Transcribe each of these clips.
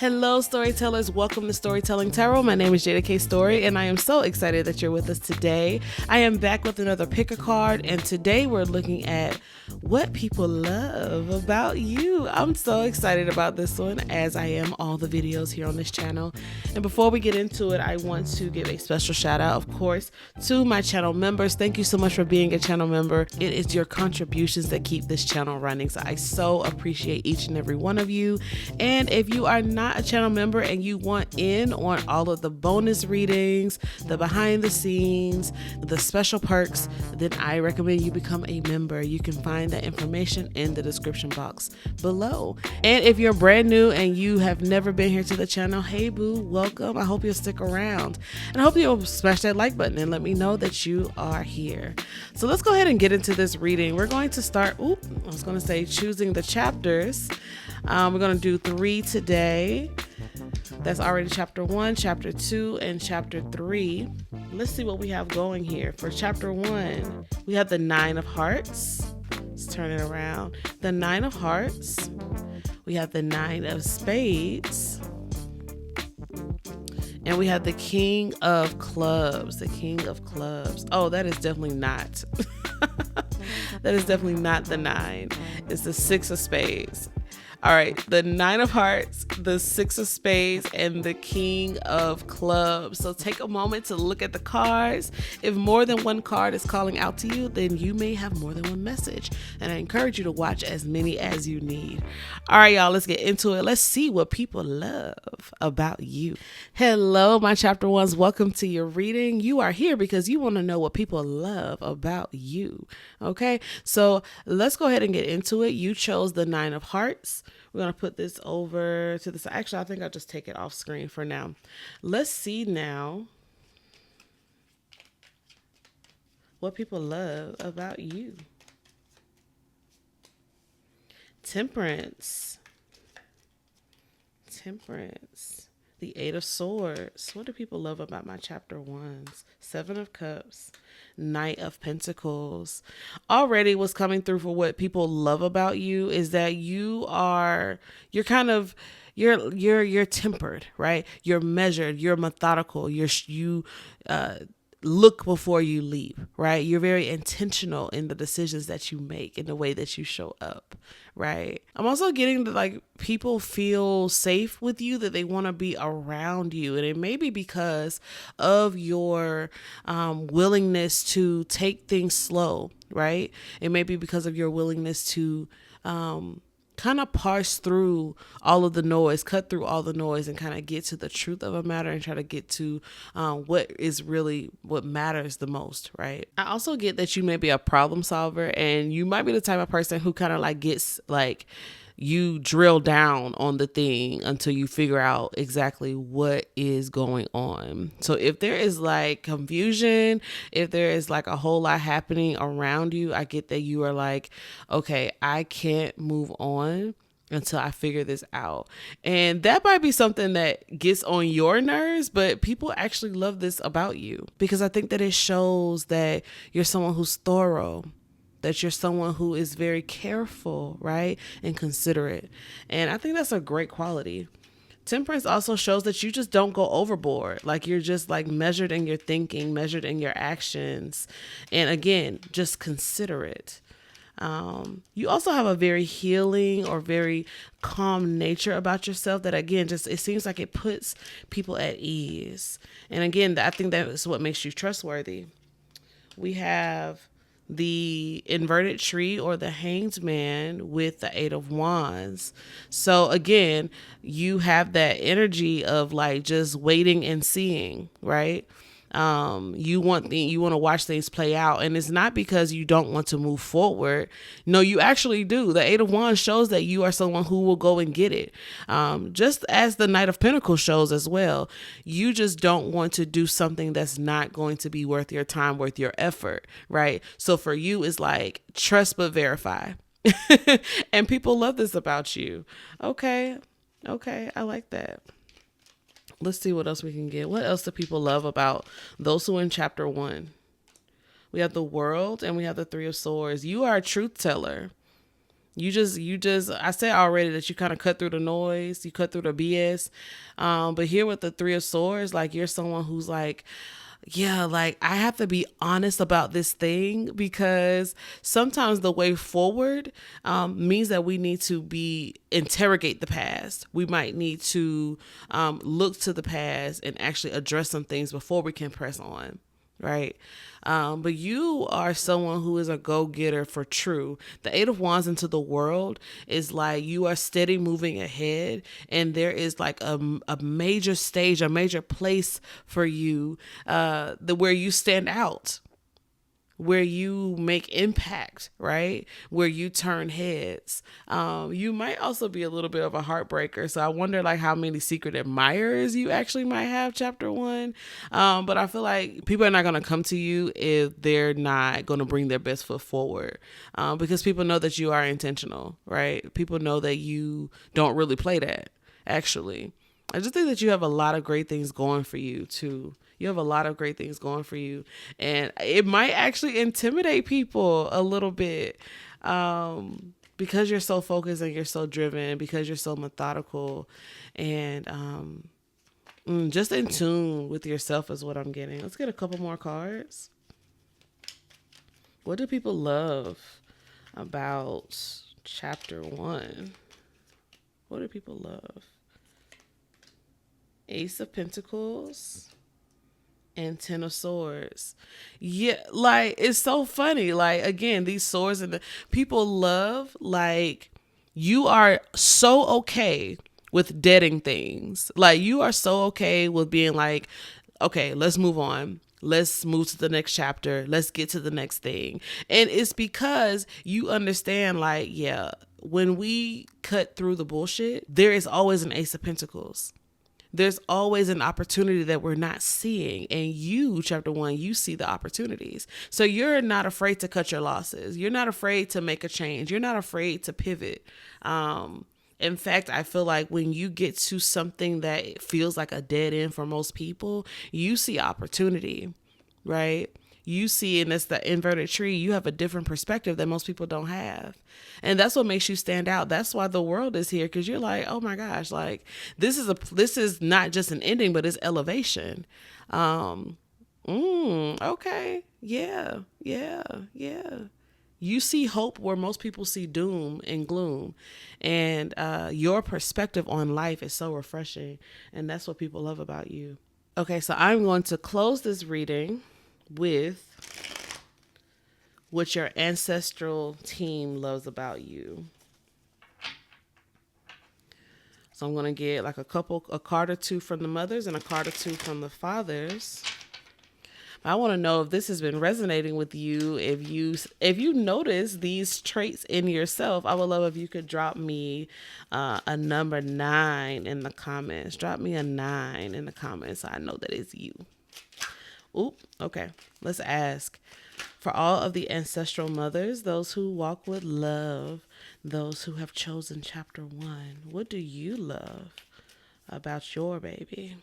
Hello, storytellers. Welcome to Storytelling Tarot. My name is Jeida K. Story, and I am so excited that you're with us today. I am back with another pick a card, and today we're looking at what people love about you. I'm so excited about this one, as I am all the videos here on this channel. And before we get into it, I want to give a special shout out, of course, to my channel members. Thank you so much for being a channel member. It is your contributions that keep this channel running, so I so appreciate each and every one of you. And if you are not a channel member and you want in on all of the bonus readings, the behind the scenes, the special perks, then I recommend you become a member. You can find that information in the description box below. And if you're brand new and you have never been here to the channel, hey boo, welcome. I hope you'll stick around, and I hope you'll smash that like button and let me know that you are here. So let's go ahead and get into this reading. We're going to start, choosing the chapters. We're going to do 3 today. That's already chapter 1, chapter 2, and chapter 3. Let's see what we have going here. For chapter 1, we have the 9 of Hearts. Let's turn it around. The 9 of Hearts. We have the 9 of Spades. And we have the King of Clubs. The King of Clubs. Oh, that is definitely not. That is definitely not the 9. It's the 6 of Spades. All right, the 9 of Hearts, the 6 of Spades, and the King of Clubs. So take a moment to look at the cards. If more than one card is calling out to you, then you may have more than one message. And I encourage you to watch as many as you need. All right, y'all, let's get into it. Let's see what people love about you. Hello, my chapter ones. Welcome to your reading. You are here because you want to know what people love about you. Okay, so let's go ahead and get into it. You chose the 9 of Hearts. We're going to put this over to the side. Actually, I think I'll just take it off screen for now. Let's see now what people love about you. Temperance. Temperance. The 8 of Swords. What do people love about my chapter ones? 7 of Cups. Knight of Pentacles. Already what's coming through for what people love about you is that you're tempered, right? You're measured, you're methodical, you look before you leap, right? You're very intentional in the decisions that you make, in the way that you show up, right? I'm also getting that people feel safe with you, that they want to be around you. And it may be because of your willingness to take things slow, right? It may be because of your willingness to kind of parse through all of the noise, cut through all the noise, and kind of get to the truth of a matter and try to get to what matters the most, right? I also get that you may be a problem solver, and you might be the type of person who kind of gets you drill down on the thing until you figure out exactly what is going on. So if there is confusion, if there is a whole lot happening around you, I get that you are okay, I can't move on until I figure this out. And that might be something that gets on your nerves, but people actually love this about you, because I think that it shows that you're someone who's thorough, that you're someone who is very careful, right? And considerate. And I think that's a great quality. Temperance also shows that you just don't go overboard. You're just measured in your thinking, measured in your actions. And again, just considerate. You also have a very healing or very calm nature about yourself that, again, it seems like it puts people at ease. And again, I think that is what makes you trustworthy. We have the inverted tree, or the Hanged Man, with the 8 of Wands. So again, you have that energy of just waiting and seeing, right? You want to watch things play out, and it's not because you don't want to move forward. No, you actually do. The 8 of Wands shows that you are someone who will go and get it. Just as the Knight of Pentacles shows as well. You just don't want to do something that's not going to be worth your time, worth your effort, right? So for you, it's trust but verify. And people love this about you. Okay, I like that. Let's see what else we can get. What else do people love about those who are in chapter 1? We have the World, and we have the 3 of Swords. You are a truth teller. I said already that you kind of cut through the noise, you cut through the BS. But here with the Three of Swords, like you're someone who's like, yeah, like I have to be honest about this thing, because sometimes the way forward means that we need to interrogate the past. We might need to look to the past and actually address some things before we can press on. Right. But you are someone who is a go-getter for true. The Eight of Wands into the world is like you are steady moving ahead, and there is like a major stage, a major place for you where you stand out, where you make impact, right? Where you turn heads. You might also be a little bit of a heartbreaker. So I wonder like how many secret admirers you actually might have, chapter 1. But I feel like people are not going to come to you if they're not going to bring their best foot forward. Because people know that you are intentional, right? People know that you don't really play that, actually. I just think that you have a lot of great things going for you too. You have a lot of great things going for you, and it might actually intimidate people a little bit, because you're so focused and you're so driven, because you're so methodical, and just in tune with yourself is what I'm getting. Let's get a couple more cards. What do people love about chapter 1? What do people love? Ace of Pentacles and 10 of Swords. Yeah, like it's so funny. Like again, these swords and the people love, like you are so okay with deading things. Like you are so okay with being like, okay, let's move on. Let's move to the next chapter. Let's get to the next thing. And it's because you understand, like, yeah, when we cut through the bullshit, there is always an Ace of Pentacles. There's always an opportunity that we're not seeing. And you, chapter 1, you see the opportunities. So you're not afraid to cut your losses. You're not afraid to make a change. You're not afraid to pivot. In fact, I feel like when you get to something that feels like a dead end for most people, you see opportunity, right? You see, and it's the inverted tree, you have a different perspective that most people don't have. And that's what makes you stand out. That's why the world is here, because you're like, oh my gosh, like this is not just an ending, but it's elevation. Okay. Yeah. You see hope where most people see doom and gloom. And your perspective on life is so refreshing. And that's what people love about you. Okay, so I'm going to close this reading with what your ancestral team loves about you. So I'm going to get like a card or two from the mothers and a card or two from the fathers. I want to know if this has been resonating with you. If you notice these traits in yourself, I would love if you could drop me a number 9 in the comments. Drop me a 9 in the comments so I know that it's you. Oop, okay. Let's ask. For all of the ancestral mothers, those who walk with love, those who have chosen chapter 1, what do you love about your baby?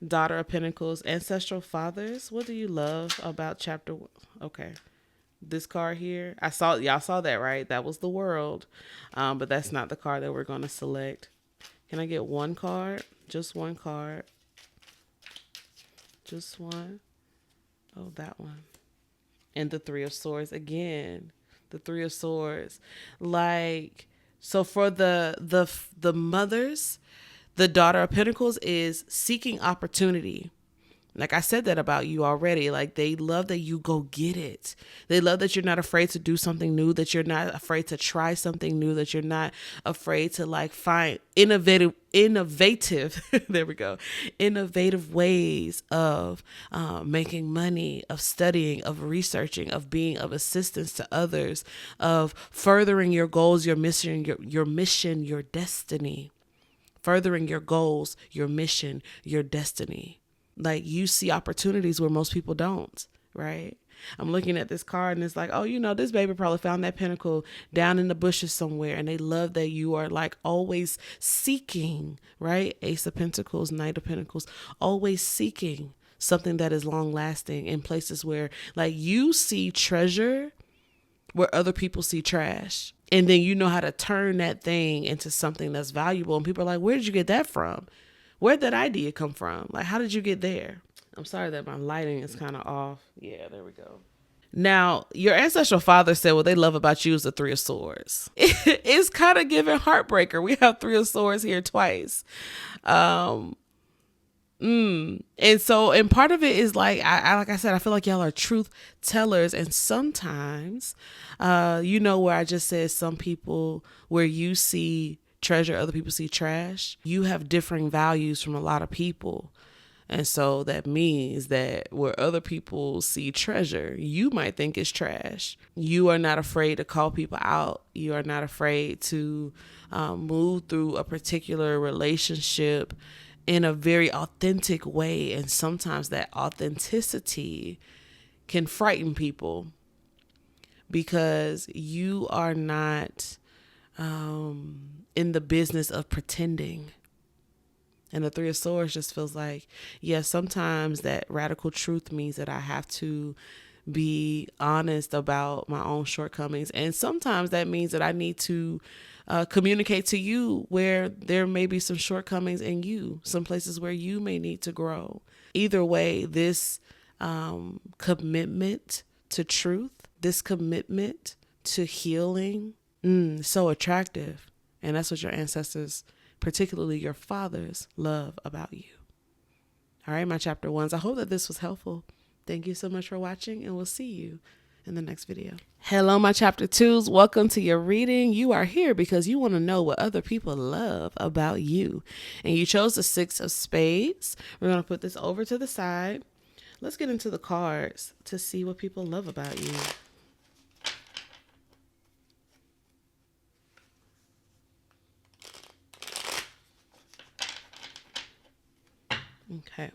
Daughter of Pentacles, ancestral fathers, what do you love about chapter 1? Okay. This card here, y'all saw that, right? That was the world. But that's not the card that we're going to select. Can I get one card? Just one card. Just one. Oh, that one. And the Three of Swords again. The Three of Swords. Like, so for the mothers, the Daughter of Pentacles is seeking opportunity. Like I said that about you already. Like they love that you go get it. They love that you're not afraid to do something new, that you're not afraid to try something new, that you're not afraid to like find innovative, there we go, innovative ways of making money, of studying, of researching, of being of assistance to others, of furthering your goals, your mission, your destiny. Furthering your goals, your mission, your destiny. Like you see opportunities where most people don't, right? I'm looking at this card and it's like, oh, this baby probably found that pentacle down in the bushes somewhere. And they love that you are like always seeking, right? Ace of Pentacles, Knight of Pentacles, always seeking something that is long lasting in places where like you see treasure where other people see trash. And then you know how to turn that thing into something that's valuable. And people are like, where did you get that from? Where'd that idea come from? Like, how did you get there? I'm sorry that my lighting is kind of off. Yeah, there we go. Now, your ancestral father said what they love about you is the Three of Swords. It's kind of giving heartbreaker. We have Three of Swords here twice. And so, and part of it is like, like I said, I feel like y'all are truth tellers. And sometimes, where I just said some people, where you see treasure, other people see trash, you have differing values from a lot of people. And so that means that where other people see treasure, you might think it's trash. You are not afraid to call people out. You are not afraid to move through a particular relationship in a very authentic way. And sometimes that authenticity can frighten people because you are not in the business of pretending. And the Three of Swords just feels like, sometimes that radical truth means that I have to be honest about my own shortcomings. And sometimes that means that I need to communicate to you where there may be some shortcomings in you, some places where you may need to grow. Either way, this commitment to truth, this commitment to healing, so attractive. And that's what your ancestors, particularly your fathers, love about you. All right, my chapter ones. I hope that this was helpful. Thank you so much for watching, and we'll see you in the next video. Hello, my chapter twos. Welcome to your reading. You are here because you want to know what other people love about you. And you chose the Six of Spades. We're going to put this over to the side. Let's get into the cards to see what people love about you. Okay.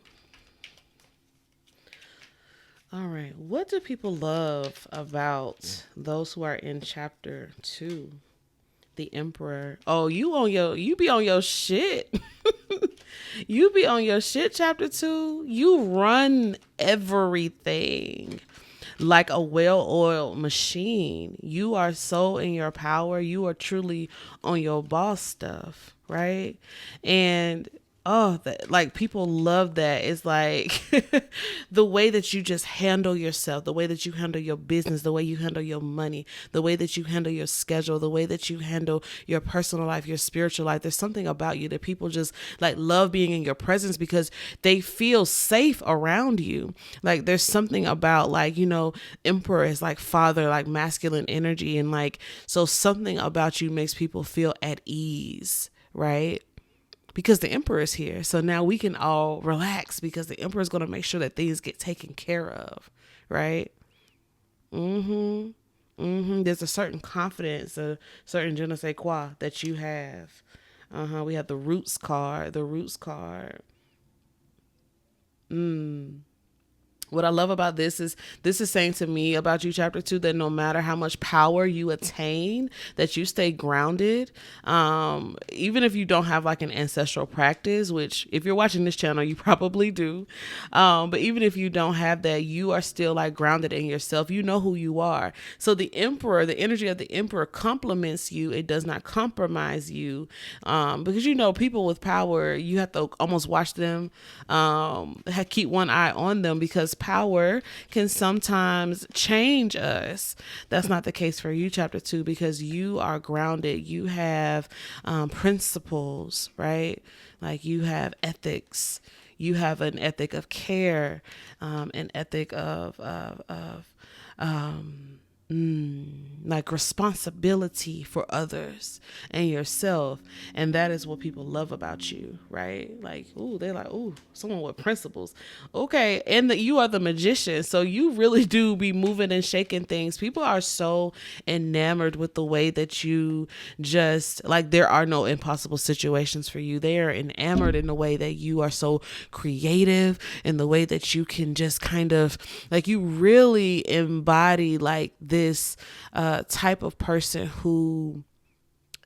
All right. What do people love about those who are in chapter 2? The Emperor. Oh, you be on your shit. You be on your shit, chapter 2. You run everything like a well-oiled machine. You are so in your power. You are truly on your boss stuff, right? And like people love that. It's like the way that you just handle yourself, the way that you handle your business, the way you handle your money, the way that you handle your schedule, the way that you handle your personal life, your spiritual life. There's something about you that people just like love being in your presence because they feel safe around you. Like there's something about like, Emperor is like father, like masculine energy. And like, so something about you makes people feel at ease, right? Because the Emperor is here. So now we can all relax because the Emperor is going to make sure that things get taken care of. Right? There's a certain confidence, a certain je ne sais quoi that you have. We have the Roots card. What I love about this is saying to me about you, chapter 2, that no matter how much power you attain, that you stay grounded. Even if you don't have like an ancestral practice, which if you're watching this channel, you probably do. But even if you don't have that, you are still like grounded in yourself. You know who you are. So the Emperor, the energy of the Emperor complements you. It does not compromise you. Because people with power, you have to almost watch them, keep one eye on them because power can sometimes change us. That's not the case for you, chapter 2, because you are grounded. You have principles, right? Like you have ethics. You have an ethic of care, an ethic of like responsibility for others and yourself. And that is what people love about you, right? Like, they're like, someone with principles. Okay. And you are the magician. So you really do be moving and shaking things. People are so enamored with the way that you just like, there are no impossible situations for you. They are enamored in the way that you are so creative, in the way that you can just kind of like, you really embody like this type of person who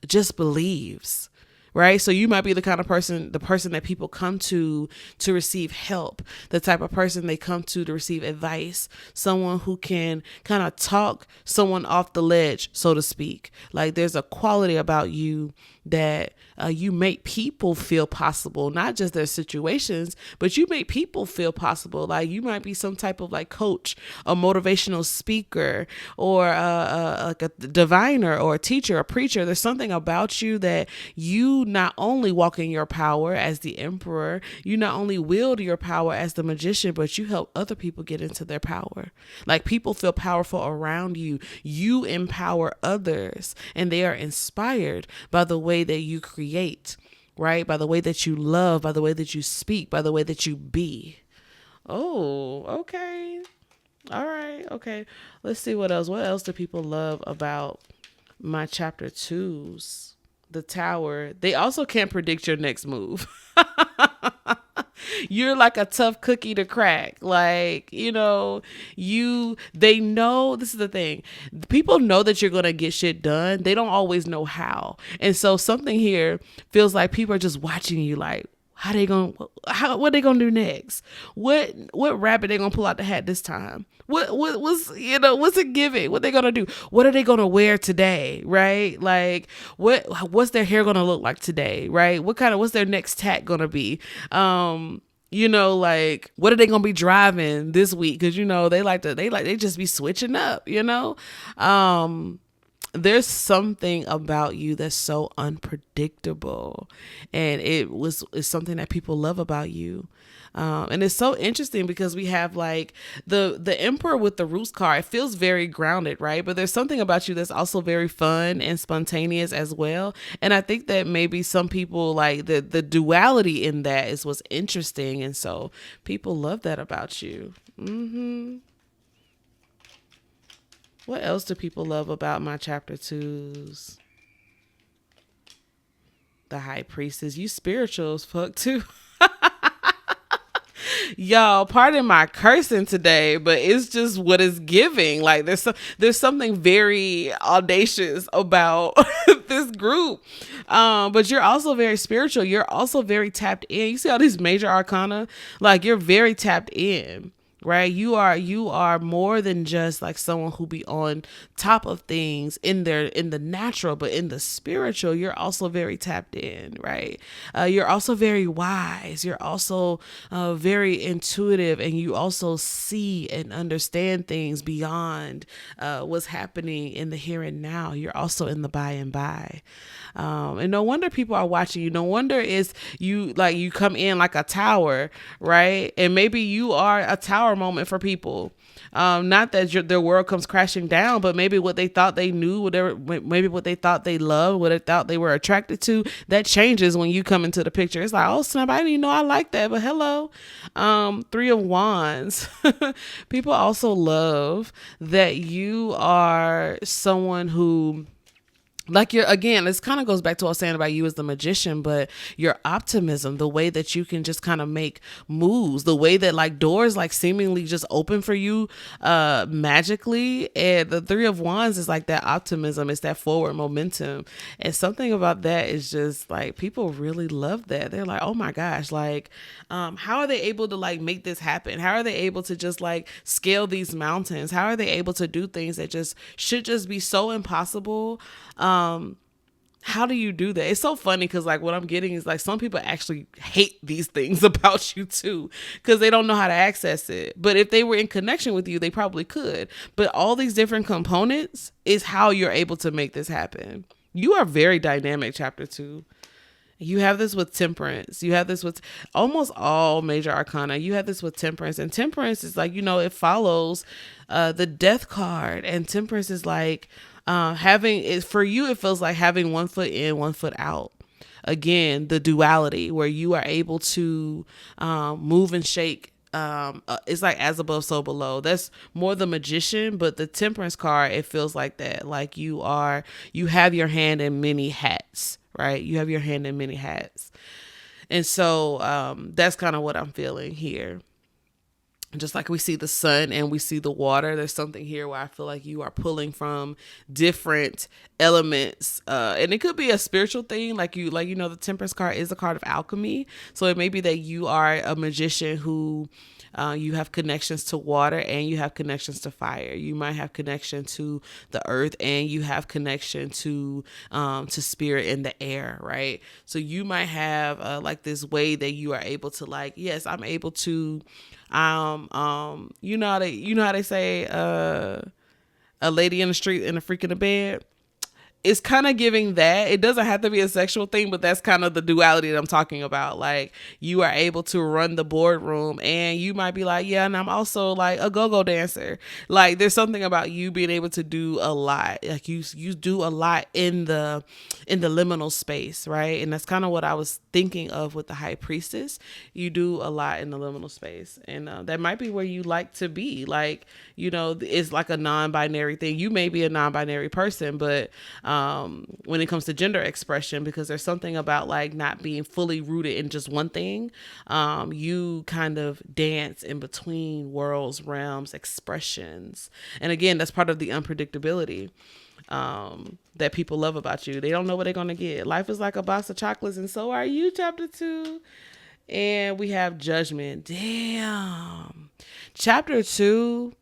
just believes, right? So you might be the kind of person, the person that people come to receive help, the type of person they come to receive advice, someone who can kind of talk someone off the ledge, so to speak. Like there's a quality about you that you make people feel possible, not just their situations, but you make people feel possible. Like you might be some type of like coach, a motivational speaker, or like a diviner or a teacher, a preacher. There's something about you that you not only walk in your power as the emperor, you not only wield your power as the magician, but you help other people get into their power. Like people feel powerful around you. You empower others and they are inspired by the way that you create, right? By the way that you love, by the way that you speak, by the way that you be. Oh, okay. All right. Okay. Let's see what else. What else do people love about my chapter twos? The Tower. They also can't predict your next move. You're like a tough cookie to crack. Like, they know, this is the thing. People know that you're going to get shit done. They don't always know how. And so something here feels like people are just watching you like, what they gonna do next? What rabbit they gonna pull out the hat this time? What's it giving? What they gonna do? What are they gonna wear today? Right? Like what's their hair gonna look like today? Right? What's their next tack gonna be? Like what are they gonna be driving this week? Because they just be switching up. There's something about you that's so unpredictable, and it's something that people love about you. And it's so interesting because we have like the emperor with the roots card. It feels very grounded, right? But there's something about you that's also very fun and spontaneous as well. And I think that maybe some people like the duality in that is what's interesting. And so people love that about you. What else do people love about my chapter twos? The high priestess. You spiritual as fuck too. Y'all, pardon my cursing today, but it's just what it's giving. Like there's something very audacious about this group. But you're also very spiritual. You're also very tapped in. You see all these major arcana? Like you're very tapped in. Right. You are more than just like someone who be on top of things in the natural, but in the spiritual, you're also very tapped in. Right. You're also very wise. You're also very intuitive, and you also see and understand things beyond what's happening in the here and now. You're also in the by and by. And no wonder people are watching you. No wonder is you come in like a tower, right? And maybe you are a tower moment for people. Not that their world comes crashing down, but maybe what they thought they knew, maybe what they thought they loved, what they thought they were attracted to, that changes when you come into the picture. It's like, oh snap, I didn't even know I like that, but hello. 3 of Wands. People also love that you are someone who, like this kind of goes back to what I was saying about you as the magician, but your optimism, the way that you can just kind of make moves, the way that like doors like seemingly just open for you magically. And the 3 of Wands is like that optimism. It's that forward momentum. And something about that is just like people really love that. They're like, oh my gosh, like how are they able to like make this happen? How are they able to just like scale these mountains? How are they able to do things that just should just be so impossible? How do you do that? It's so funny because like what I'm getting is like some people actually hate these things about you too because they don't know how to access it. But if they were in connection with you, they probably could. But all these different components is how you're able to make this happen. You are very dynamic, chapter 2. You have this with Temperance. You have this with almost all major arcana. You have this with Temperance. And Temperance is like, it follows the Death card. And Temperance is like for you, it feels like having one foot in, one foot out. Again, the duality where you are able to move and shake. It's like as above, so below. That's more the magician, but the Temperance card, it feels like that. Like you have your hand in many hats, right? You have your hand in many hats. And so that's kind of what I'm feeling here. Just like we see the sun and we see the water, there's something here where I feel like you are pulling from different elements, and it could be a spiritual thing, the Temperance card is a card of alchemy. So it may be that you are a magician who you have connections to water and you have connections to fire. You might have connection to the earth and you have connection to spirit in the air, right? So you might have like this way that you are able to, like, yes, I'm able to you know how they say a lady in the street and a freak in the bed. It's kind of giving that. It doesn't have to be a sexual thing, but that's kind of the duality that I'm talking about. Like, you are able to run the boardroom and you might be like, yeah, and I'm also like a go-go dancer. Like, there's something about you being able to do a lot. Like, you do a lot in the liminal space, right? And that's kind of what I was thinking of with the high priestess. You do a lot in the liminal space, and that might be where you like to be. Like, it's like a non-binary thing. You may be a non-binary person, but when it comes to gender expression, because there's something about like not being fully rooted in just one thing, you kind of dance in between worlds, realms, expressions. And again, that's part of the unpredictability that people love about you. They don't know what they're going to get. Life is like a box of chocolates, and so are you, chapter 2. And we have judgment. Damn. Chapter 2,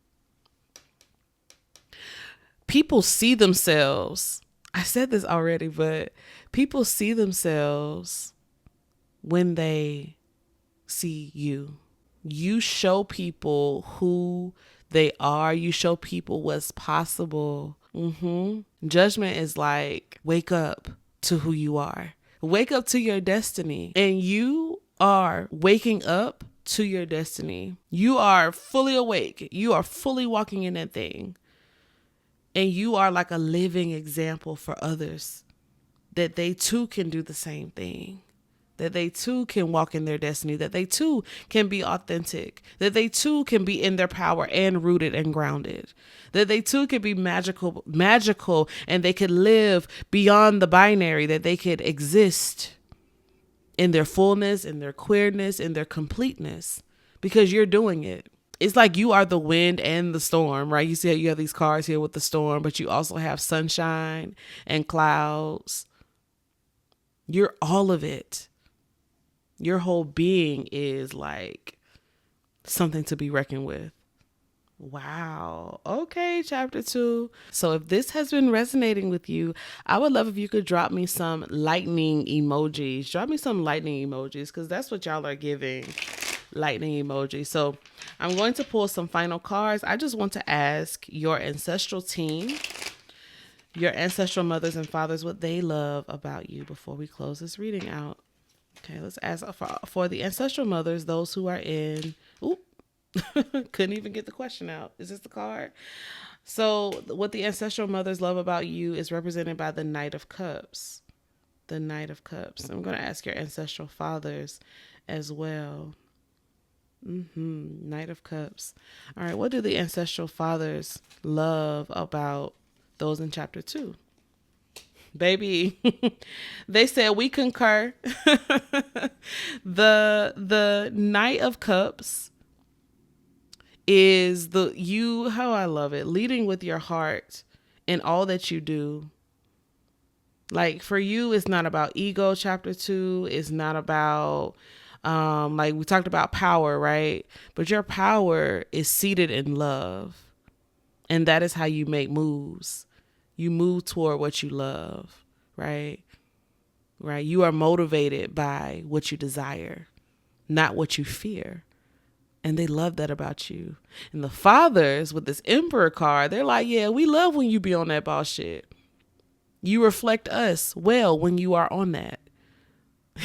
people see themselves. I said this already, but people see themselves when they see you. You show people who they are. You show people what's possible. Judgment is like, wake up to who you are. Wake up to your destiny. And you are waking up to your destiny. You are fully awake. You are fully walking in that thing. And you are like a living example for others, that they too can do the same thing, that they too can walk in their destiny, that they too can be authentic, that they too can be in their power and rooted and grounded, that they too can be magical, and they could live beyond the binary, that they could exist in their fullness, in their queerness, in their completeness, because you're doing it. It's like you are the wind and the storm, right? You see how you have these cards here with the storm, but you also have sunshine and clouds. You're all of it. Your whole being is like something to be reckoned with. Wow. Okay, chapter 2. So if this has been resonating with you, I would love if you could drop me some lightning emojis. Drop me some lightning emojis, because that's what y'all are giving. Lightning emoji. So I'm going to pull some final cards. I just want to ask your ancestral team, your ancestral mothers and fathers, what they love about you before we close this reading out. Okay, let's ask for the ancestral mothers, those who are in... Oop, couldn't even get the question out. Is this the card? So what the ancestral mothers love about you is represented by the Knight of Cups. The Knight of Cups. I'm going to ask your ancestral fathers as well. Knight of Cups. All right, what do the ancestral fathers love about those in chapter 2? Baby, they said we concur. The Knight of Cups is how I love it, leading with your heart in all that you do. Like, for you, it's not about ego. Chapter 2 is not about like we talked about power, right? But your power is seated in love. And that is how you make moves. You move toward what you love, right? Right? You are motivated by what you desire, not what you fear. And they love that about you. And the fathers with this Emperor card, they're like, yeah, we love when you be on that boss shit. You reflect us well when you are on that.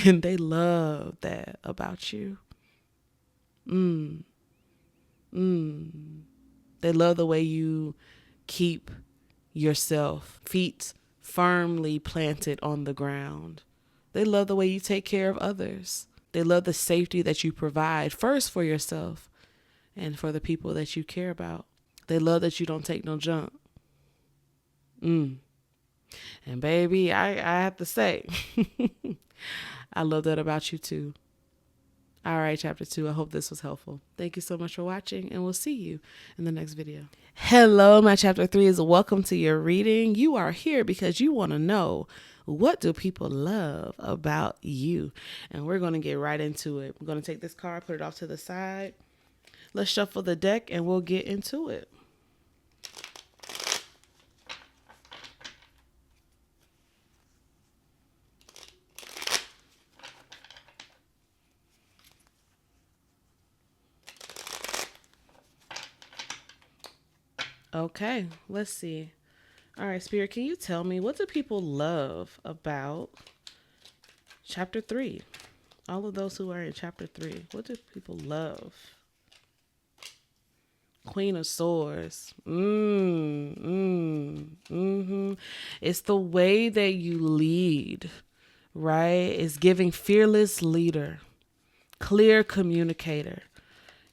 And they love that about you. They love the way you keep yourself, feet firmly planted on the ground. They love the way you take care of others. They love the safety that you provide, first for yourself and for the people that you care about. They love that you don't take no junk. And baby, I have to say, I love that about you too. All right, chapter 2. I hope this was helpful. Thank you so much for watching, and we'll see you in the next video. Hello, my chapter 3 is welcome to your reading. You are here because you want to know, what do people love about you? And we're going to get right into it. I'm going to take this card, put it off to the side. Let's shuffle the deck and we'll get into it. Okay, let's see. All right, Spirit, can you tell me, what do people love about chapter 3? All of those who are in chapter 3, what do people love? Queen of Swords. It's the way that you lead, right? It's giving fearless leader, clear communicator.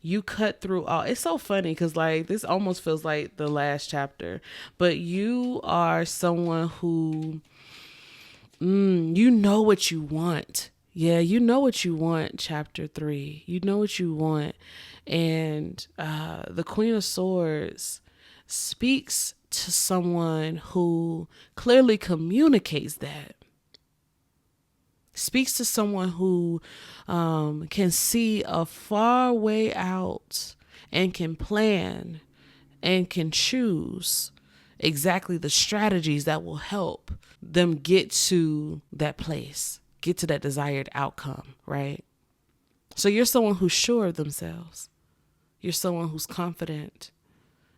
You cut through all. It's so funny because like this almost feels like the last chapter, but you are someone who, you know what you want. Yeah, you know what you want, chapter 3. You know what you want. And the Queen of Swords speaks to someone who clearly communicates that. Speaks to someone who can see a far way out and can plan and can choose exactly the strategies that will help them get to that place, get to that desired outcome, right? So you're someone who's sure of themselves. You're someone who's confident,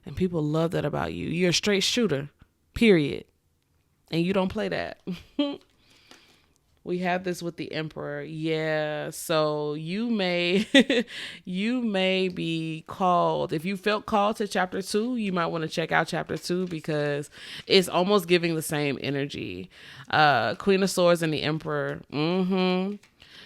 and people love that about you. You're a straight shooter, period. And you don't play that. We have this with the Emperor. Yeah. So you may, you may be called. If you felt called to chapter 2, you might want to check out chapter 2 because it's almost giving the same energy. Queen of Swords and the Emperor.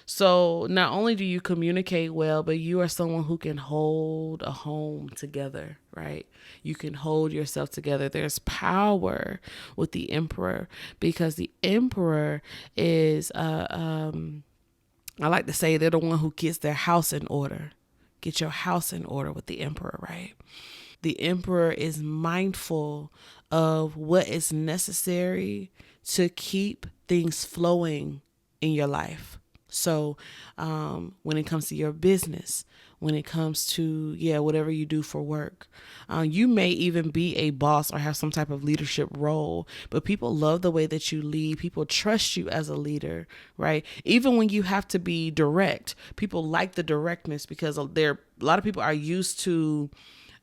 So not only do you communicate well, but you are someone who can hold a home together, right? You can hold yourself together. There's power with the Emperor because the Emperor is, I like to say they're the one who gets their house in order. Get your house in order with the Emperor, right? The Emperor is mindful of what is necessary to keep things flowing in your life. So when it comes to your business, when it comes to, whatever you do for work, you may even be a boss or have some type of leadership role, but people love the way that you lead. People trust you as a leader, right? Even when you have to be direct, people like the directness because a lot of people are used to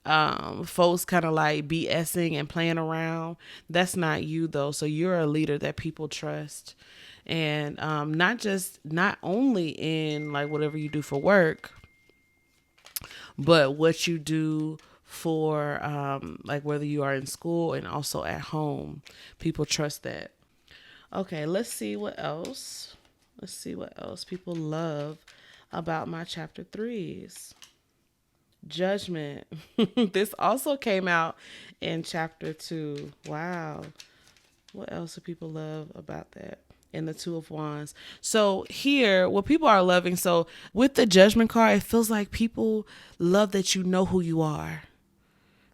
folks kind of like BSing and playing around. That's not you though. So you're a leader that people trust. And not only in like whatever you do for work, but what you do for like whether you are in school and also at home. People trust that. Okay, let's see what else. Let's see what else people love about my chapter 3s. Judgment. This also came out in chapter 2. Wow. What else do people love about that? And the Two of Wands. So here, what people are loving, so with the Judgment card, it feels like people love that you know who you are.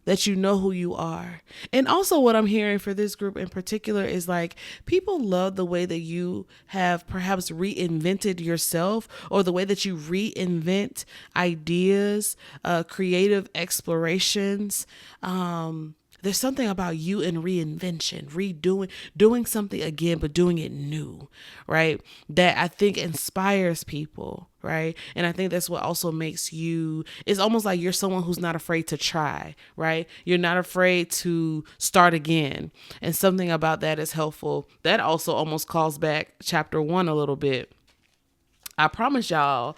That you know who you are. And also what I'm hearing for this group in particular is like people love the way that you have perhaps reinvented yourself or the way that you reinvent ideas, creative explorations. There's something about you in reinvention, doing something again, but doing it new, right? That I think inspires people, right? And I think that's what also makes you, it's almost like you're someone who's not afraid to try, right? You're not afraid to start again. And something about that is helpful. That also almost calls back chapter 1 a little bit. I promise y'all,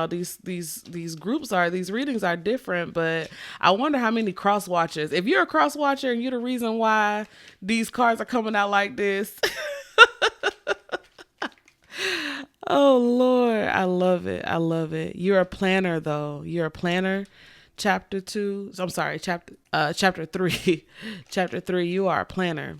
these groups are, these readings are different, but I wonder how many cross watchers. If you're a cross watcher and you're the reason why these cards are coming out like this. Oh Lord, I love it. I love it. You're a planner though. You're a planner. Chapter 2. I'm sorry, chapter 3. Chapter 3, you are a planner.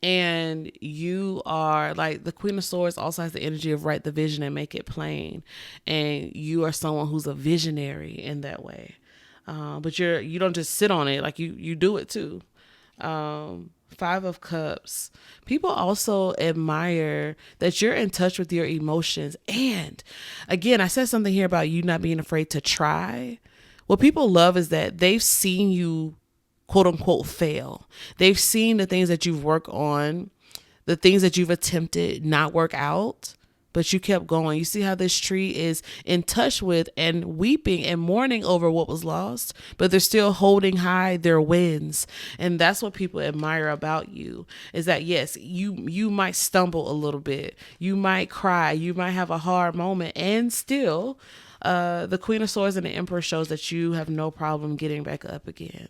And you are like, the Queen of Swords also has the energy of write the vision and make it plain. And you are someone who's a visionary in that way. But you don't just sit on it, like you do it too. Five of Cups. People also admire that you're in touch with your emotions. And again, I said something here about you not being afraid to try. What people love is that they've seen you, quote unquote, fail. They've seen the things that you've worked on, the things that you've attempted not work out, but you kept going. You see how this tree is in touch with and weeping and mourning over what was lost, but they're still holding high their wins. And that's what people admire about you, is that yes, you might stumble a little bit. You might cry. You might have a hard moment, and still the Queen of Swords and the Emperor shows that you have no problem getting back up again.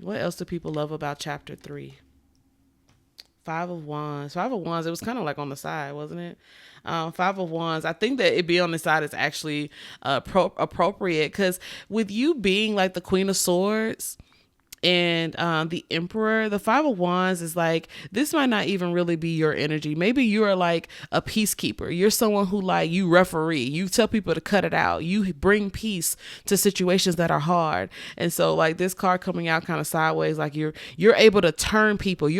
What else do people love about chapter 3? Five of Wands. Five of Wands, it was kind of like on the side, wasn't it? Five of Wands, I think that it be on the side is actually appropriate, because with you being like the Queen of Swords and the Emperor, the Five of Wands is like, this might not even really be your energy. Maybe you are like a peacekeeper. You're someone who, like, you referee, you tell people to cut it out, you bring peace to situations that are hard. And so like this card coming out kind of sideways, like you're able to turn people, and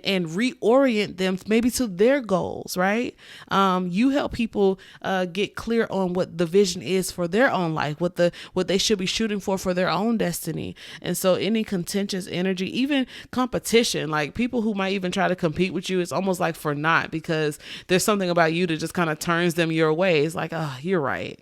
reorient them maybe to their goals, right? You help people get clear on what the vision is for their own life, what they should be shooting for their own destiny. And so any contentious energy, even competition, like people who might even try to compete with you, it's almost like for naught, because there's something about you that just kind of turns them your way. It's like, oh, you're right.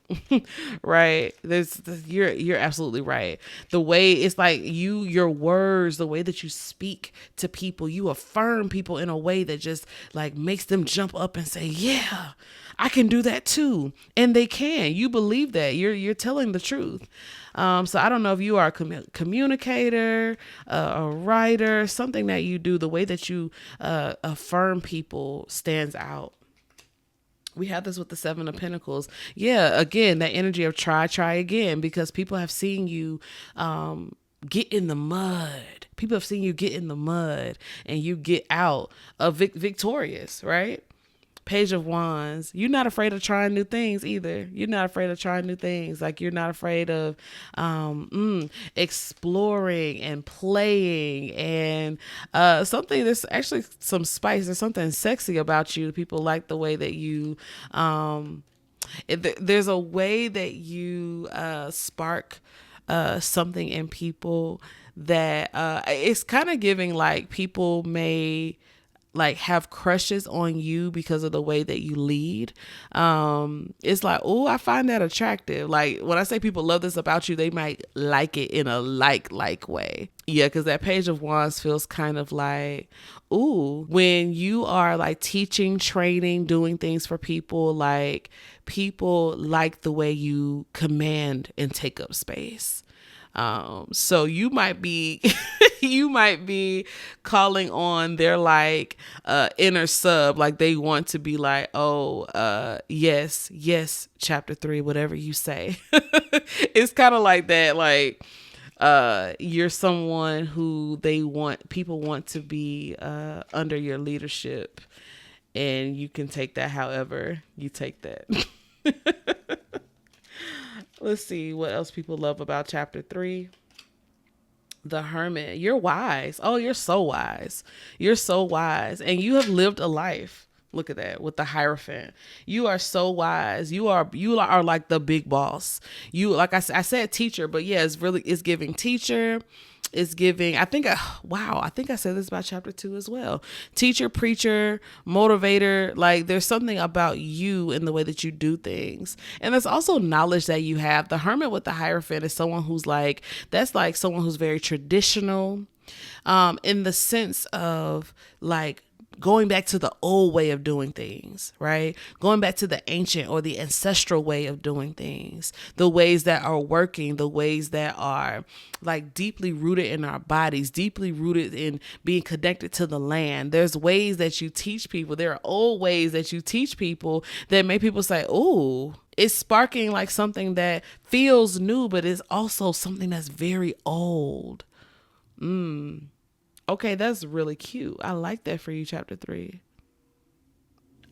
Right. You're absolutely right. The way it's like your words, the way that you speak to people, you affirm people in a way that just like makes them jump up and say, yeah, I can do that too. And they can. You believe that. You're telling the truth. So I don't know if you are a communicator, a writer, something that you do, the way that you affirm people stands out. We have this with the Seven of Pentacles. Yeah, again, that energy of try again, because people have seen you get in the mud. People have seen you get in the mud and you get out of victorious, right? Page of Wands. You're not afraid of trying new things either. You're not afraid of trying new things. Like you're not afraid of exploring and playing, and something, there's actually some spice. There's something sexy about you. People like the way that you there's a way that you spark something in people that it's kind of giving like people may like have crushes on you because of the way that you lead. It's like, oh, I find that attractive. Like when I say people love this about you, they might like it in a like way. Yeah, because that Page of Wands feels kind of like, ooh, when you are like teaching, training, doing things for people, like people like the way you command and take up space. So you might be calling on their like inner sub, like they want to be like, oh, yes, chapter 3, whatever you say. It's kind of like that, like you're someone who people want to be under your leadership, and you can take that however you take that. Let's see what else people love about chapter 3. The Hermit. You're wise. Oh, you're so wise. You're so wise. And you have lived a life. Look at that with the Hierophant. You are so wise. You are like the big boss. You, like I said teacher, but yeah, it's giving teacher. It's giving, I think I said this about chapter 2 as well. Teacher, preacher, motivator. Like there's something about you in the way that you do things. And there's also knowledge that you have. The Hermit with the Hierophant is someone who's like, that's like someone who's very traditional, in the sense of like going back to the old way of doing things, right? Going back to the ancient or the ancestral way of doing things, the ways that are working, the ways that are like deeply rooted in our bodies, deeply rooted in being connected to the land. There's ways that you teach people. There are old ways that you teach people that make people say, "Ooh," it's sparking like something that feels new, but is also something that's very old. Okay, that's really cute. I like that for you, chapter 3.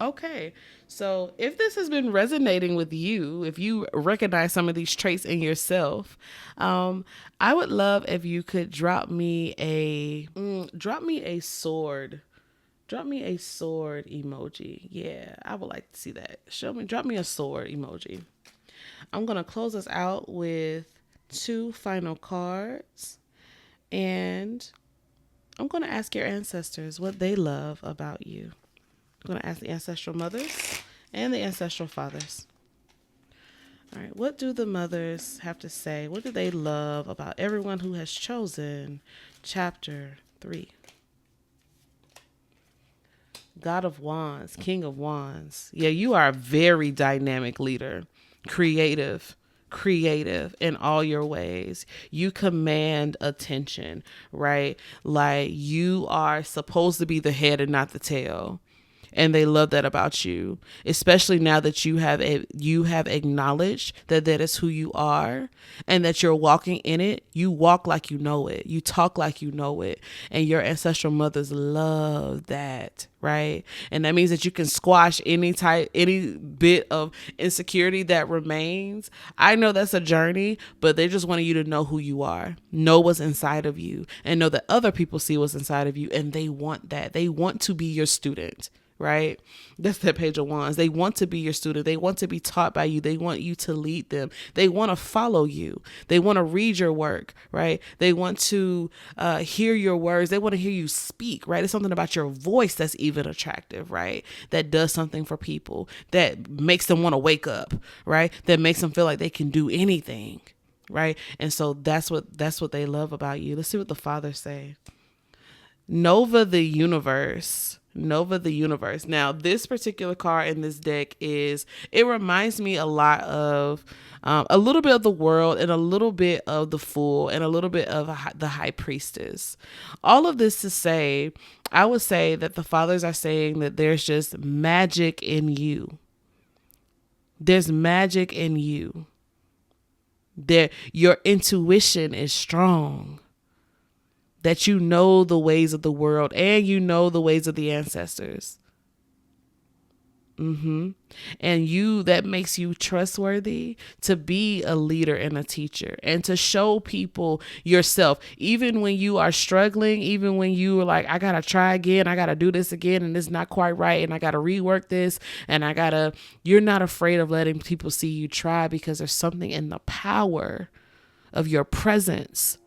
Okay, so if this has been resonating with you, if you recognize some of these traits in yourself, I would love if you could drop me a sword. Drop me a sword emoji. Yeah, I would like to see that. Drop me a sword emoji. I'm gonna close us out with 2 final cards, and I'm gonna ask your ancestors what they love about you. I'm going to ask the ancestral mothers and the ancestral fathers. All right, what do the mothers have to say? What do they love about everyone who has chosen chapter 3? God of Wands, King of Wands. Yeah, you are a very dynamic leader, creative in all your ways. You command attention, right? Like you are supposed to be the head and not the tail. And they love that about you, especially now that you have acknowledged that that is who you are and that you're walking in it. You walk like you know it. You talk like you know it. And your ancestral mothers love that, right? And that means that you can squash any bit of insecurity that remains. I know that's a journey, but they just wanted you to know who you are, know what's inside of you, and know that other people see what's inside of you, and they want that. They want to be your student. Right? That's that Page of Wands. They want to be your student. They want to be taught by you. They want you to lead them. They want to follow you. They want to read your work, right? They want to hear your words. They want to hear you speak, right? It's something about your voice that's even attractive, right? That does something for people, that makes them want to wake up, right? That makes them feel like they can do anything, right? And so that's what they love about you. Let's see what the fathers say. Nova the universe. Now, this particular card in this deck it reminds me a lot of a little bit of the World and a little bit of the Fool and a little bit of the High Priestess. All of this to say, I would say that the fathers are saying that there's just magic in you. There's magic in you. Your intuition is strong. That you know the ways of the world and you know the ways of the ancestors. And that makes you trustworthy to be a leader and a teacher and to show people yourself, even when you are struggling, even when you are like, I got to try again. I got to do this again. And it's not quite right. And I got to rework this. And you're not afraid of letting people see you try, because there's something in the power of your presence,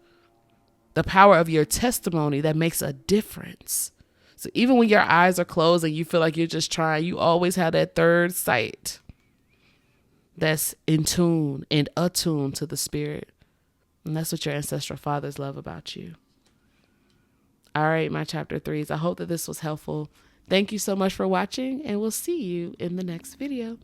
the power of your testimony that makes a difference. So even when your eyes are closed and you feel like you're just trying, you always have that third sight that's in tune and attuned to the spirit. And that's what your ancestral fathers love about you. All right, my chapter 3s. I hope that this was helpful. Thank you so much for watching, and we'll see you in the next video.